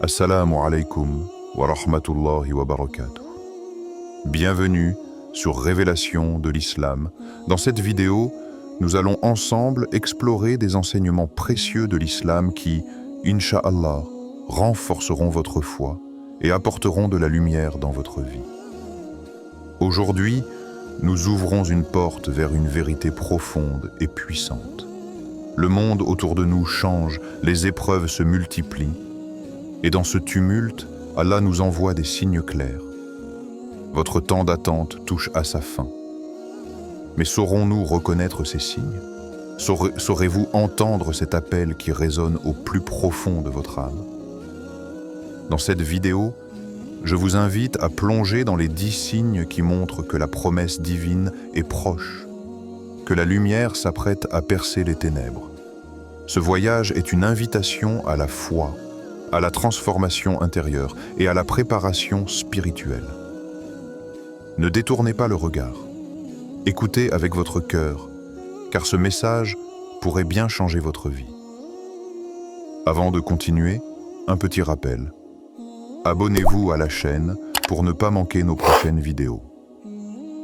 Assalamu alaikum wa rahmatullahi wa barakatuh. Bienvenue sur Révélation de l'Islam. Dans cette vidéo, nous allons ensemble explorer des enseignements précieux de l'Islam qui, Inch'Allah, renforceront votre foi et apporteront de la lumière dans votre vie. Aujourd'hui, nous ouvrons une porte vers une vérité profonde et puissante. Le monde autour de nous change, les épreuves se multiplient, et dans ce tumulte, Allah nous envoie des signes clairs. Votre temps d'attente touche à sa fin. Mais saurons-nous reconnaître ces signes? Saurez-vous entendre cet appel qui résonne au plus profond de votre âme? Dans cette vidéo, je vous invite à plonger dans les 10 signes qui montrent que la promesse divine est proche, que la lumière s'apprête à percer les ténèbres. Ce voyage est une invitation à la foi, à la transformation intérieure et à la préparation spirituelle. Ne détournez pas le regard. Écoutez avec votre cœur, car ce message pourrait bien changer votre vie. Avant de continuer, un petit rappel. Abonnez-vous à la chaîne pour ne pas manquer nos prochaines vidéos.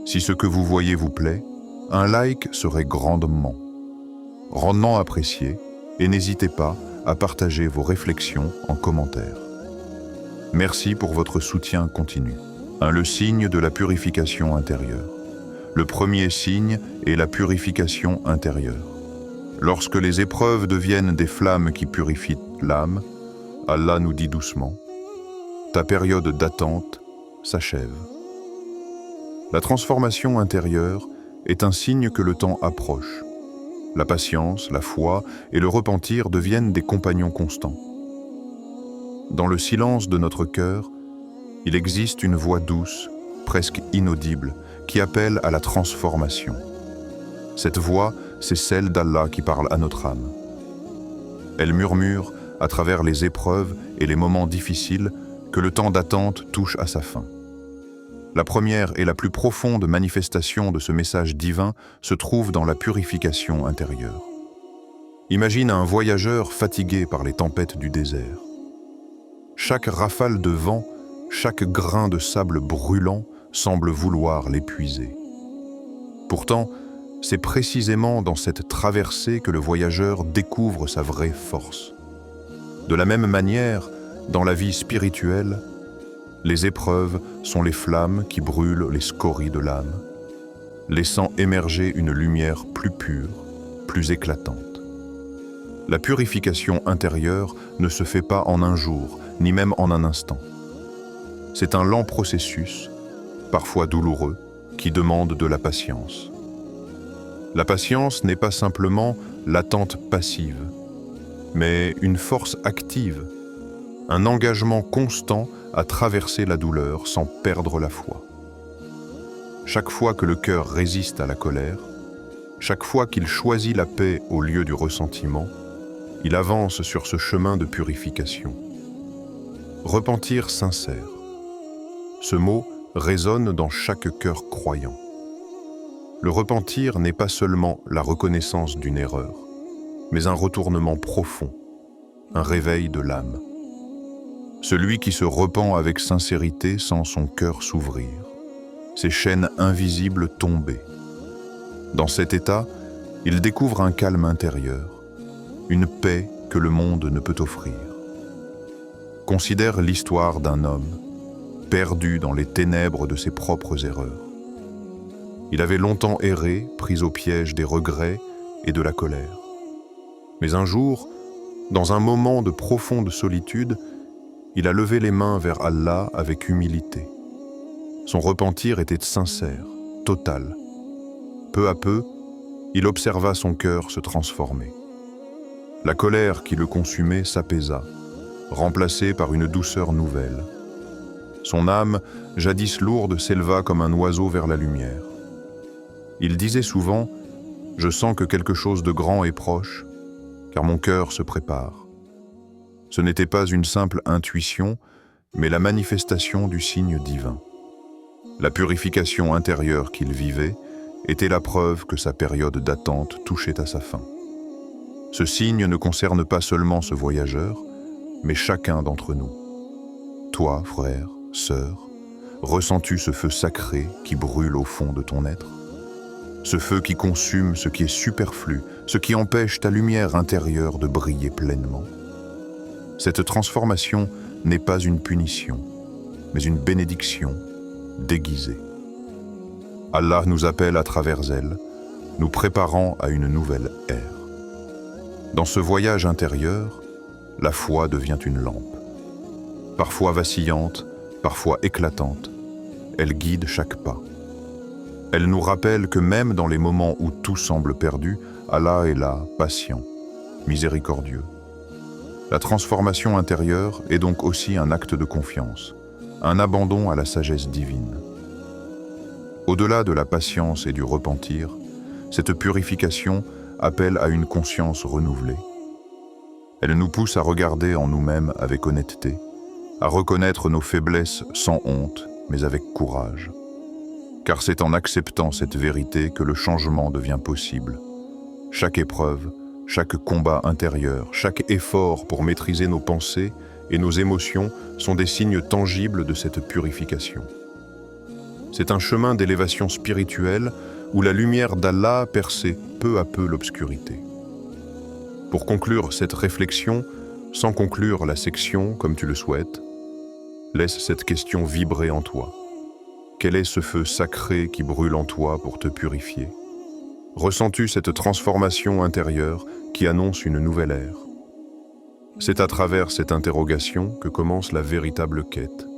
Si ce que vous voyez vous plaît, un like serait grandement apprécié et n'hésitez pas à partager vos réflexions en commentaire. Merci pour votre soutien continu. Le signe de la purification intérieure. Le premier signe est la purification intérieure. Lorsque les épreuves deviennent des flammes qui purifient l'âme, Allah nous dit doucement: ta période d'attente s'achève. La transformation intérieure est un signe que le temps approche. La patience, la foi et le repentir deviennent des compagnons constants. Dans le silence de notre cœur, il existe une voix douce, presque inaudible, qui appelle à la transformation. Cette voix, c'est celle d'Allah qui parle à notre âme. Elle murmure, à travers les épreuves et les moments difficiles, que le temps d'attente touche à sa fin. La première et la plus profonde manifestation de ce message divin se trouve dans la purification intérieure. Imagine un voyageur fatigué par les tempêtes du désert. Chaque rafale de vent, chaque grain de sable brûlant semble vouloir l'épuiser. Pourtant, c'est précisément dans cette traversée que le voyageur découvre sa vraie force. De la même manière, dans la vie spirituelle, les épreuves sont les flammes qui brûlent les scories de l'âme, laissant émerger une lumière plus pure, plus éclatante. La purification intérieure ne se fait pas en un jour, ni même en un instant. C'est un lent processus, parfois douloureux, qui demande de la patience. La patience n'est pas simplement l'attente passive, mais une force active, un engagement constant à traverser la douleur sans perdre la foi. Chaque fois que le cœur résiste à la colère, chaque fois qu'il choisit la paix au lieu du ressentiment, il avance sur ce chemin de purification. Repentir sincère. Ce mot résonne dans chaque cœur croyant. Le repentir n'est pas seulement la reconnaissance d'une erreur, mais un retournement profond, un réveil de l'âme. Celui qui se repent avec sincérité sent son cœur s'ouvrir, ses chaînes invisibles tomber. Dans cet état, il découvre un calme intérieur, une paix que le monde ne peut offrir. Considère l'histoire d'un homme, perdu dans les ténèbres de ses propres erreurs. Il avait longtemps erré, pris au piège des regrets et de la colère. Mais un jour, dans un moment de profonde solitude, il a levé les mains vers Allah avec humilité. Son repentir était sincère, total. Peu à peu, il observa son cœur se transformer. La colère qui le consumait s'apaisa, remplacée par une douceur nouvelle. Son âme, jadis lourde, s'éleva comme un oiseau vers la lumière. Il disait souvent: « Je sens que quelque chose de grand est proche, car mon cœur se prépare. » Ce n'était pas une simple intuition, mais la manifestation du signe divin. La purification intérieure qu'il vivait était la preuve que sa période d'attente touchait à sa fin. Ce signe ne concerne pas seulement ce voyageur, mais chacun d'entre nous. Toi, frère, sœur, ressens-tu ce feu sacré qui brûle au fond de ton être? Ce feu qui consume ce qui est superflu, ce qui empêche ta lumière intérieure de briller pleinement. Cette transformation n'est pas une punition, mais une bénédiction déguisée. Allah nous appelle à travers elle, nous préparant à une nouvelle ère. Dans ce voyage intérieur, la foi devient une lampe. Parfois vacillante, parfois éclatante, elle guide chaque pas. Elle nous rappelle que même dans les moments où tout semble perdu, Allah est là, patient, miséricordieux. La transformation intérieure est donc aussi un acte de confiance, un abandon à la sagesse divine. Au-delà de la patience et du repentir, cette purification appelle à une conscience renouvelée. Elle nous pousse à regarder en nous-mêmes avec honnêteté, à reconnaître nos faiblesses sans honte, mais avec courage. Car c'est en acceptant cette vérité que le changement devient possible. Chaque épreuve, chaque combat intérieur, chaque effort pour maîtriser nos pensées et nos émotions sont des signes tangibles de cette purification. C'est un chemin d'élévation spirituelle où la lumière d'Allah perçait peu à peu l'obscurité. Pour conclure cette réflexion, sans conclure la section comme tu le souhaites, laisse cette question vibrer en toi. Quel est ce feu sacré qui brûle en toi pour te purifier? Ressens-tu cette transformation intérieure qui annonce une nouvelle ère? C'est à travers cette interrogation que commence la véritable quête.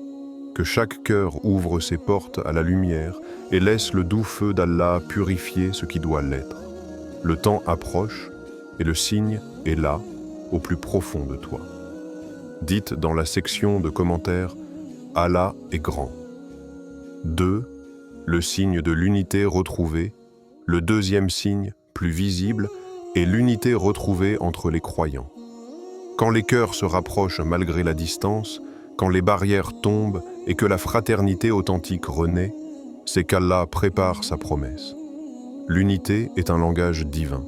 Que chaque cœur ouvre ses portes à la lumière et laisse le doux feu d'Allah purifier ce qui doit l'être. Le temps approche et le signe est là, au plus profond de toi. Dites dans la section de commentaires « Allah est grand ». 2. Le signe de l'unité retrouvée. Le deuxième signe, plus visible, est l'unité retrouvée entre les croyants. Quand les cœurs se rapprochent malgré la distance, quand les barrières tombent et que la fraternité authentique renaît, c'est qu'Allah prépare sa promesse. L'unité est un langage divin,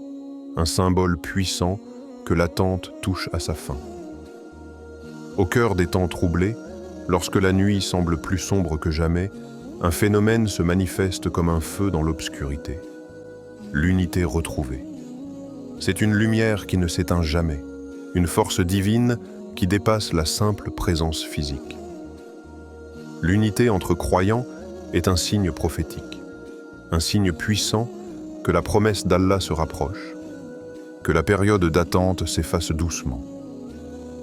un symbole puissant que l'attente touche à sa fin. Au cœur des temps troublés, lorsque la nuit semble plus sombre que jamais, un phénomène se manifeste comme un feu dans l'obscurité. L'unité retrouvée. C'est une lumière qui ne s'éteint jamais, une force divine qui dépasse la simple présence physique. L'unité entre croyants est un signe prophétique, un signe puissant que la promesse d'Allah se rapproche, que la période d'attente s'efface doucement.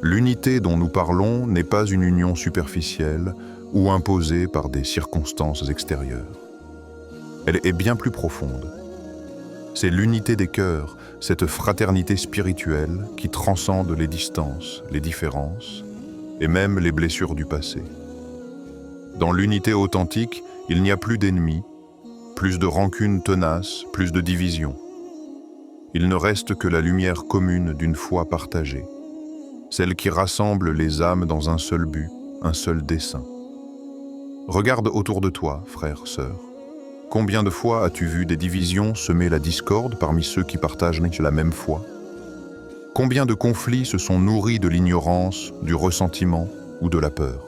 L'unité dont nous parlons n'est pas une union superficielle ou imposée par des circonstances extérieures. Elle est bien plus profonde. C'est l'unité des cœurs, cette fraternité spirituelle qui transcende les distances, les différences et même les blessures du passé. Dans l'unité authentique, il n'y a plus d'ennemis, plus de rancune tenace, plus de division. Il ne reste que la lumière commune d'une foi partagée, celle qui rassemble les âmes dans un seul but, un seul dessein. Regarde autour de toi, frère, sœur. Combien de fois as-tu vu des divisions semer la discorde parmi ceux qui partagent la même foi? Combien de conflits se sont nourris de l'ignorance, du ressentiment ou de la peur?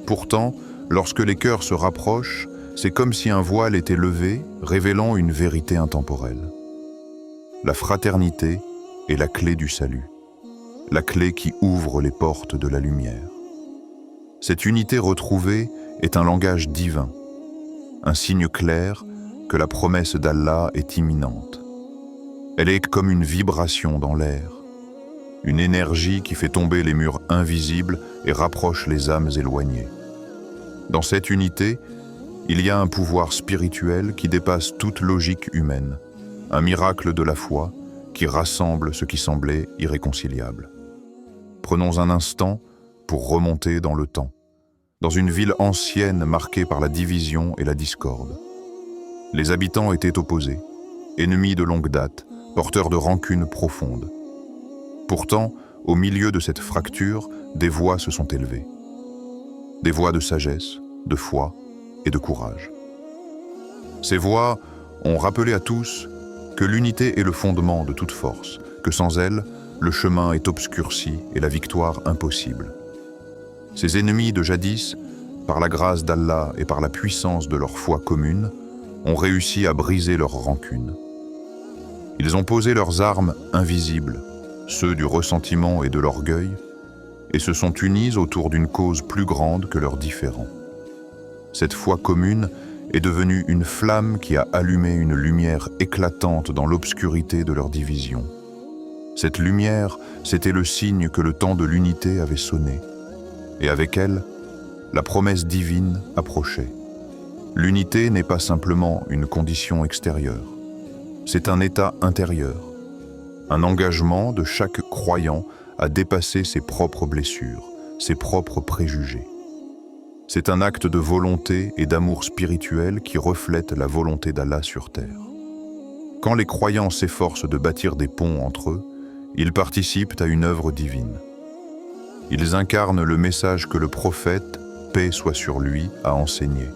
Pourtant, lorsque les cœurs se rapprochent, c'est comme si un voile était levé, révélant une vérité intemporelle. La fraternité est la clé du salut, la clé qui ouvre les portes de la lumière. Cette unité retrouvée est un langage divin, un signe clair que la promesse d'Allah est imminente. Elle est comme une vibration dans l'air, une énergie qui fait tomber les murs invisibles et rapproche les âmes éloignées. Dans cette unité, il y a un pouvoir spirituel qui dépasse toute logique humaine, un miracle de la foi qui rassemble ce qui semblait irréconciliable. Prenons un instant pour remonter dans le temps, dans une ville ancienne marquée par la division et la discorde. Les habitants étaient opposés, ennemis de longue date, porteurs de rancune profonde. Pourtant, au milieu de cette fracture, des voix se sont élevées. Des voix de sagesse, de foi et de courage. Ces voix ont rappelé à tous que l'unité est le fondement de toute force, que sans elle, le chemin est obscurci et la victoire impossible. Ces ennemis de jadis, par la grâce d'Allah et par la puissance de leur foi commune, ont réussi à briser leur rancune. Ils ont posé leurs armes invisibles, ceux du ressentiment et de l'orgueil, et se sont unis autour d'une cause plus grande que leurs différends. Cette foi commune est devenue une flamme qui a allumé une lumière éclatante dans l'obscurité de leur division. Cette lumière, c'était le signe que le temps de l'unité avait sonné, et avec elle, la promesse divine approchait. L'unité n'est pas simplement une condition extérieure, c'est un état intérieur, un engagement de chaque croyant à dépasser ses propres blessures, ses propres préjugés. C'est un acte de volonté et d'amour spirituel qui reflète la volonté d'Allah sur terre. Quand les croyants s'efforcent de bâtir des ponts entre eux, ils participent à une œuvre divine. Ils incarnent le message que le prophète, paix soit sur lui, a enseigné.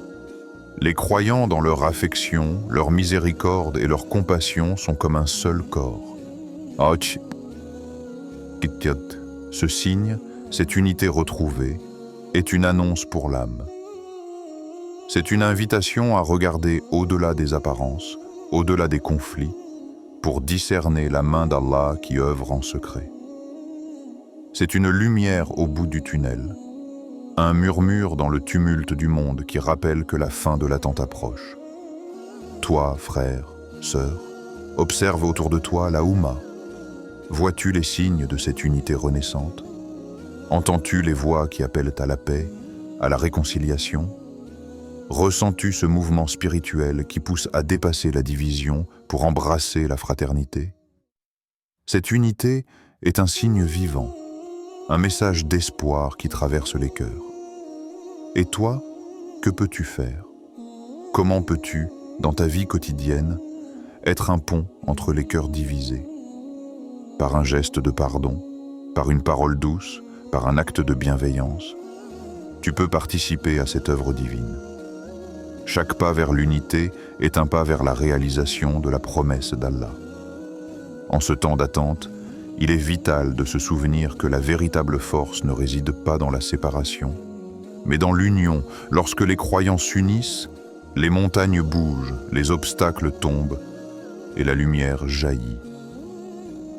Les croyants dans leur affection, leur miséricorde et leur compassion sont comme un seul corps. Ce signe, cette unité retrouvée, est une annonce pour l'âme. C'est une invitation à regarder au-delà des apparences, au-delà des conflits, pour discerner la main d'Allah qui œuvre en secret. C'est une lumière au bout du tunnel, un murmure dans le tumulte du monde qui rappelle que la fin de l'attente approche. Toi, frère, sœur, observe autour de toi la Oumma. Vois-tu les signes de cette unité renaissante? Entends-tu les voix qui appellent à la paix, à la réconciliation? Ressens-tu ce mouvement spirituel qui pousse à dépasser la division pour embrasser la fraternité? Cette unité est un signe vivant, un message d'espoir qui traverse les cœurs. Et toi, que peux-tu faire? Comment peux-tu, dans ta vie quotidienne, être un pont entre les cœurs divisés? Par un geste de pardon, par une parole douce, par un acte de bienveillance, tu peux participer à cette œuvre divine. Chaque pas vers l'unité est un pas vers la réalisation de la promesse d'Allah. En ce temps d'attente, il est vital de se souvenir que la véritable force ne réside pas dans la séparation, mais dans l'union. Lorsque les croyants s'unissent, les montagnes bougent, les obstacles tombent et la lumière jaillit.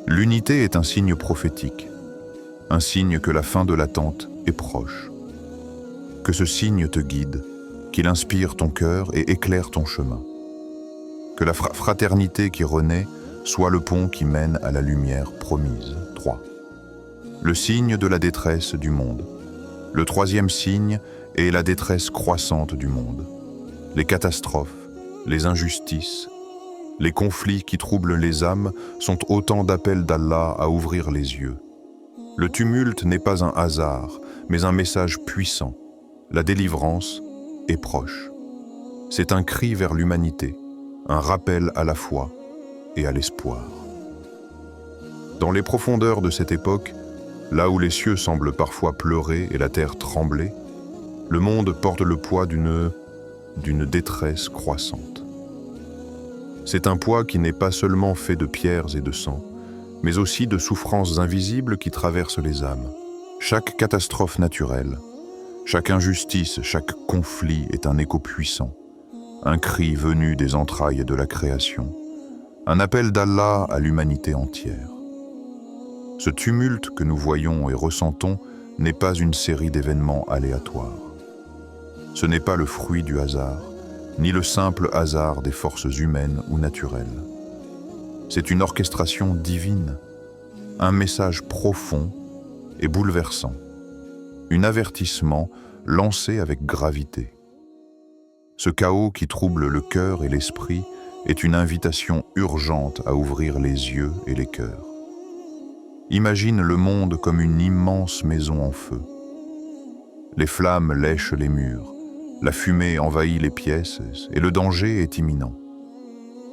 L'unité est un signe prophétique, un signe que la fin de l'attente est proche. Que ce signe te guide, qu'il inspire ton cœur et éclaire ton chemin. Que la fraternité qui renaît soit le pont qui mène à la lumière promise. 3. Le signe de la détresse du monde. Le troisième signe est la détresse croissante du monde. Les catastrophes, les injustices, les conflits qui troublent les âmes sont autant d'appels d'Allah à ouvrir les yeux. Le tumulte n'est pas un hasard, mais un message puissant. La délivrance est proche. C'est un cri vers l'humanité, un rappel à la foi et à l'espoir. Dans les profondeurs de cette époque, là où les cieux semblent parfois pleurer et la terre trembler, le monde porte le poids d'une détresse croissante. C'est un poids qui n'est pas seulement fait de pierres et de sang, mais aussi de souffrances invisibles qui traversent les âmes. Chaque catastrophe naturelle, chaque injustice, chaque conflit est un écho puissant, un cri venu des entrailles de la création, un appel d'Allah à l'humanité entière. Ce tumulte que nous voyons et ressentons n'est pas une série d'événements aléatoires. Ce n'est pas le fruit du hasard, ni le simple hasard des forces humaines ou naturelles. C'est une orchestration divine, un message profond et bouleversant, un avertissement lancé avec gravité. Ce chaos qui trouble le cœur et l'esprit est une invitation urgente à ouvrir les yeux et les cœurs. Imagine le monde comme une immense maison en feu. Les flammes lèchent les murs, la fumée envahit les pièces et le danger est imminent.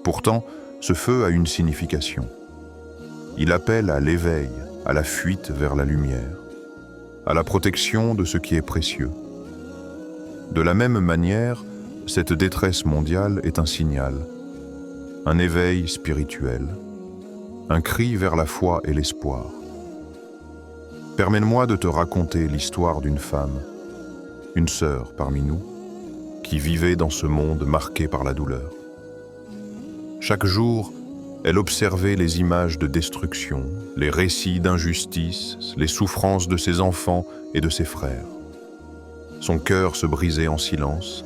Pourtant, ce feu a une signification. Il appelle à l'éveil, à la fuite vers la lumière, à la protection de ce qui est précieux. De la même manière, cette détresse mondiale est un signal, un éveil spirituel, un cri vers la foi et l'espoir. permets-moi de te raconter l'histoire d'une femme, une sœur parmi nous, qui vivait dans ce monde marqué par la douleur. Chaque jour, elle observait les images de destruction, les récits d'injustice, les souffrances de ses enfants et de ses frères. Son cœur se brisait en silence,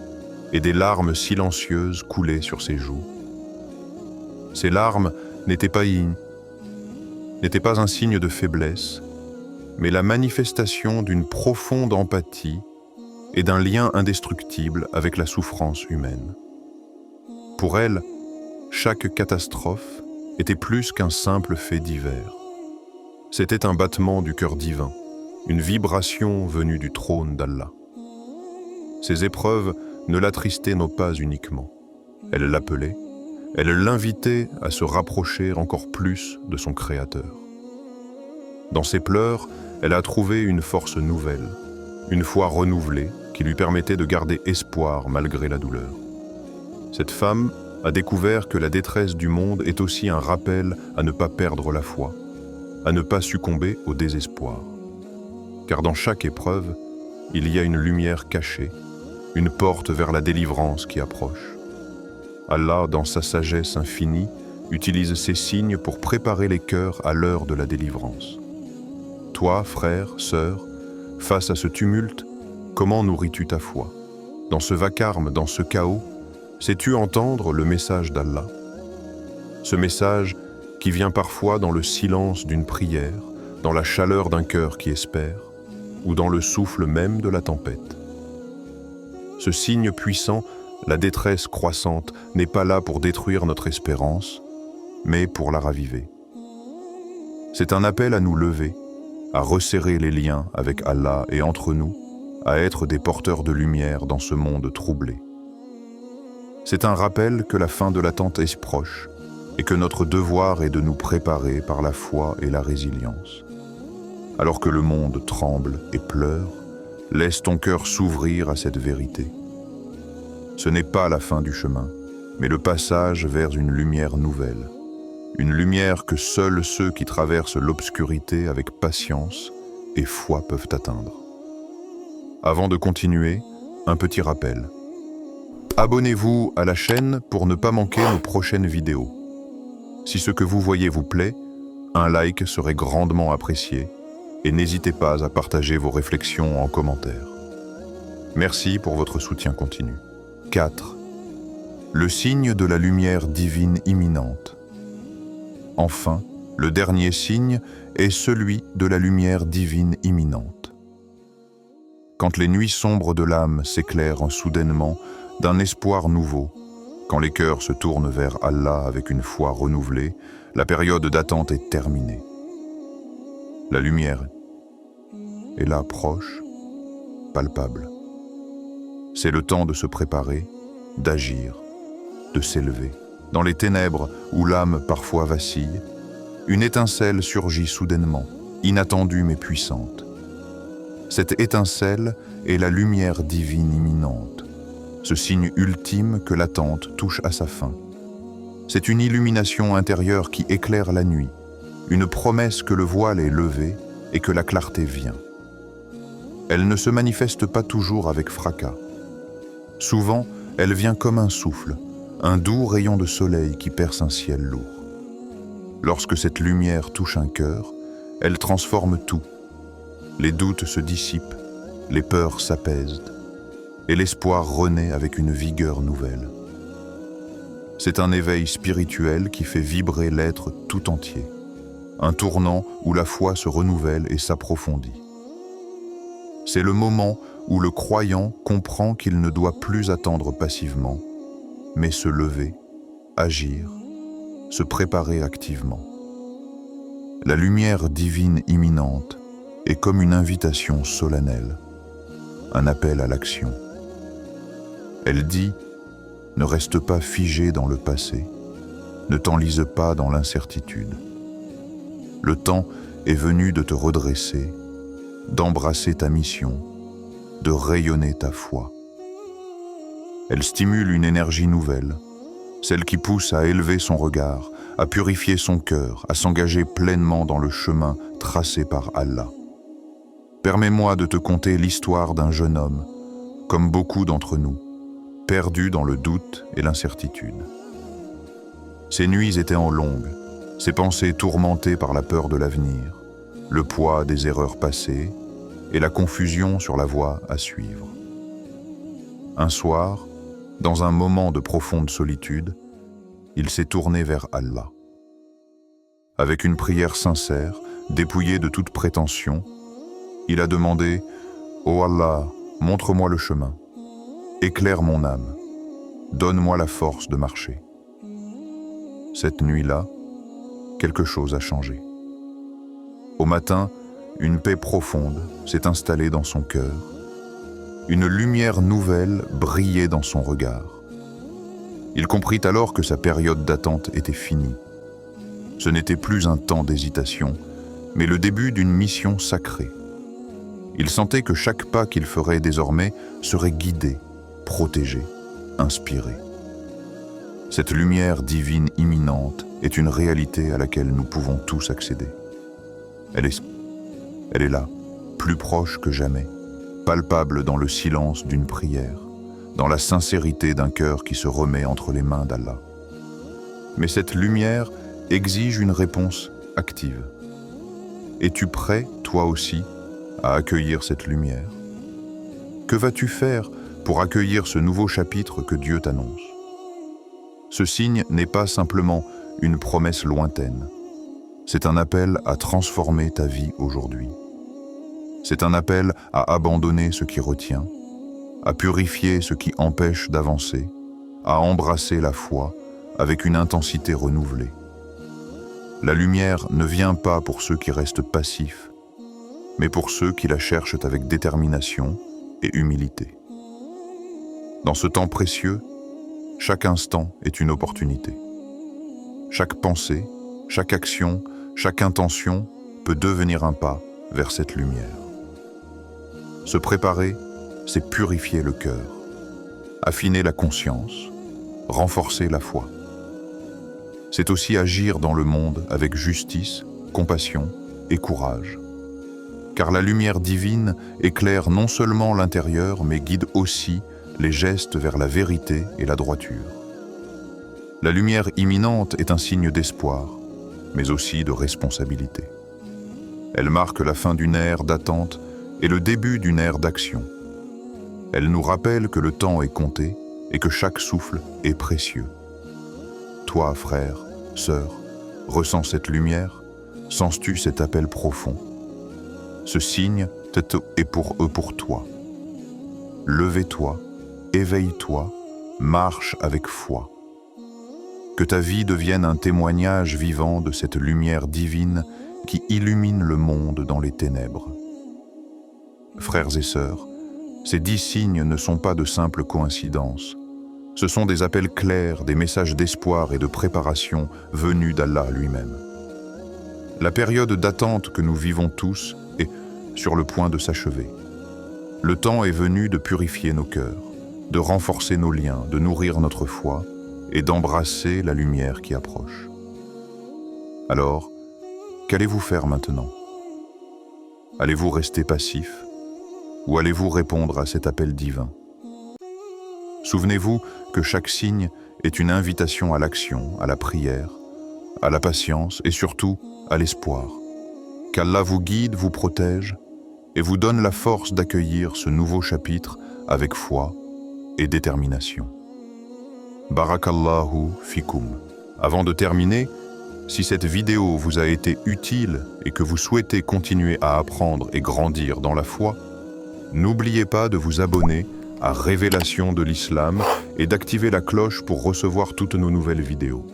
et des larmes silencieuses coulaient sur ses joues. Ces larmes n'étaient pas un signe de faiblesse, mais la manifestation d'une profonde empathie et d'un lien indestructible avec la souffrance humaine. Pour elle, chaque catastrophe était plus qu'un simple fait divers. C'était un battement du cœur divin, une vibration venue du trône d'Allah. Ces épreuves ne l'attristaient pas uniquement. Elles l'appelaient, elles l'invitaient à se rapprocher encore plus de son Créateur. Dans ses pleurs, elle a trouvé une force nouvelle, une foi renouvelée qui lui permettait de garder espoir malgré la douleur. Cette femme a découvert que la détresse du monde est aussi un rappel à ne pas perdre la foi, à ne pas succomber au désespoir. Car dans chaque épreuve, il y a une lumière cachée, une porte vers la délivrance qui approche. Allah, dans sa sagesse infinie, utilise ces signes pour préparer les cœurs à l'heure de la délivrance. Toi, frère, sœur, face à ce tumulte, comment nourris-tu ta foi? Dans ce vacarme, dans ce chaos, sais-tu entendre le message d'Allah? Ce message qui vient parfois dans le silence d'une prière, dans la chaleur d'un cœur qui espère, ou dans le souffle même de la tempête. Ce signe puissant, la détresse croissante, n'est pas là pour détruire notre espérance, mais pour la raviver. C'est un appel à nous lever, à resserrer les liens avec Allah et entre nous, à être des porteurs de lumière dans ce monde troublé. C'est un rappel que la fin de l'attente est proche et que notre devoir est de nous préparer par la foi et la résilience. Alors que le monde tremble et pleure, laisse ton cœur s'ouvrir à cette vérité. Ce n'est pas la fin du chemin, mais le passage vers une lumière nouvelle. Une lumière que seuls ceux qui traversent l'obscurité avec patience et foi peuvent atteindre. Avant de continuer, un petit rappel. Abonnez-vous à la chaîne pour ne pas manquer nos prochaines vidéos. Si ce que vous voyez vous plaît, un like serait grandement apprécié et n'hésitez pas à partager vos réflexions en commentaire. Merci pour votre soutien continu. 4. Le signe de la lumière divine imminente. Enfin, le dernier signe est celui de la lumière divine imminente. Quand les nuits sombres de l'âme s'éclairent soudainement d'un espoir nouveau, quand les cœurs se tournent vers Allah avec une foi renouvelée, la période d'attente est terminée. La lumière est là, proche, palpable. C'est le temps de se préparer, d'agir, de s'élever. Dans les ténèbres où l'âme parfois vacille, une étincelle surgit soudainement, inattendue mais puissante. Cette étincelle est la lumière divine imminente, ce signe ultime que l'attente touche à sa fin. C'est une illumination intérieure qui éclaire la nuit, une promesse que le voile est levé et que la clarté vient. Elle ne se manifeste pas toujours avec fracas. Souvent, elle vient comme un souffle, un doux rayon de soleil qui perce un ciel lourd. Lorsque cette lumière touche un cœur, elle transforme tout. Les doutes se dissipent, les peurs s'apaisent, et l'espoir renaît avec une vigueur nouvelle. C'est un éveil spirituel qui fait vibrer l'être tout entier, un tournant où la foi se renouvelle et s'approfondit. C'est le moment où le croyant comprend qu'il ne doit plus attendre passivement, mais se lever, agir, se préparer activement. La lumière divine imminente est comme une invitation solennelle, un appel à l'action. Elle dit « Ne reste pas figé dans le passé, ne t'enlise pas dans l'incertitude. Le temps est venu de te redresser, d'embrasser ta mission, de rayonner ta foi. » Elle stimule une énergie nouvelle, celle qui pousse à élever son regard, à purifier son cœur, à s'engager pleinement dans le chemin tracé par Allah. permets-moi de te conter l'histoire d'un jeune homme, comme beaucoup d'entre nous, perdu dans le doute et l'incertitude. Ses nuits étaient en longues, ses pensées tourmentées par la peur de l'avenir, le poids des erreurs passées et la confusion sur la voie à suivre. Un soir, dans un moment de profonde solitude, il s'est tourné vers Allah. Avec une prière sincère, dépouillée de toute prétention, il a demandé « Ô Allah, montre-moi le chemin, éclaire mon âme, donne-moi la force de marcher. » Cette nuit-là, quelque chose a changé. Au matin, une paix profonde s'est installée dans son cœur. Une lumière nouvelle brillait dans son regard. Il comprit alors que sa période d'attente était finie. Ce n'était plus un temps d'hésitation, mais le début d'une mission sacrée. Il sentait que chaque pas qu'il ferait désormais serait guidé, protégé, inspiré. Cette lumière divine imminente est une réalité à laquelle nous pouvons tous accéder. Elle est là, plus proche que jamais, palpable dans le silence d'une prière, dans la sincérité d'un cœur qui se remet entre les mains d'Allah. Mais cette lumière exige une réponse active. Es-tu prêt, toi aussi, à accueillir cette lumière? Que vas-tu faire pour accueillir ce nouveau chapitre que Dieu t'annonce? Ce signe n'est pas simplement une promesse lointaine. C'est un appel à transformer ta vie aujourd'hui. C'est un appel à abandonner ce qui retient, à purifier ce qui empêche d'avancer, à embrasser la foi avec une intensité renouvelée. La lumière ne vient pas pour ceux qui restent passifs, mais pour ceux qui la cherchent avec détermination et humilité. Dans ce temps précieux, chaque instant est une opportunité. Chaque pensée, chaque action, chaque intention peut devenir un pas vers cette lumière. Se préparer, c'est purifier le cœur, affiner la conscience, renforcer la foi. C'est aussi agir dans le monde avec justice, compassion et courage. Car la lumière divine éclaire non seulement l'intérieur, mais guide aussi les gestes vers la vérité et la droiture. La lumière imminente est un signe d'espoir, mais aussi de responsabilité. Elle marque la fin d'une ère d'attente et le début d'une ère d'action. Elle nous rappelle que le temps est compté et que chaque souffle est précieux. Toi, frère, sœur, ressens cette lumière? Sens-tu cet appel profond? Ce signe est pour eux, pour toi. Lève-toi, éveille-toi, marche avec foi. Que ta vie devienne un témoignage vivant de cette lumière divine qui illumine le monde dans les ténèbres. Frères et sœurs, ces 10 signes ne sont pas de simples coïncidences. Ce sont des appels clairs, des messages d'espoir et de préparation venus d'Allah lui-même. La période d'attente que nous vivons tous est sur le point de s'achever. Le temps est venu de purifier nos cœurs, de renforcer nos liens, de nourrir notre foi et d'embrasser la lumière qui approche. Alors, qu'allez-vous faire maintenant? Allez-vous rester passif ou allez-vous répondre à cet appel divin? Souvenez-vous que chaque signe est une invitation à l'action, à la prière, à la patience et surtout à l'espoir. Qu'Allah vous guide, vous protège et vous donne la force d'accueillir ce nouveau chapitre avec foi et détermination. Barakallahu fikum. Avant de terminer, si cette vidéo vous a été utile et que vous souhaitez continuer à apprendre et grandir dans la foi, n'oubliez pas de vous abonner à Révélation de l'Islam et d'activer la cloche pour recevoir toutes nos nouvelles vidéos.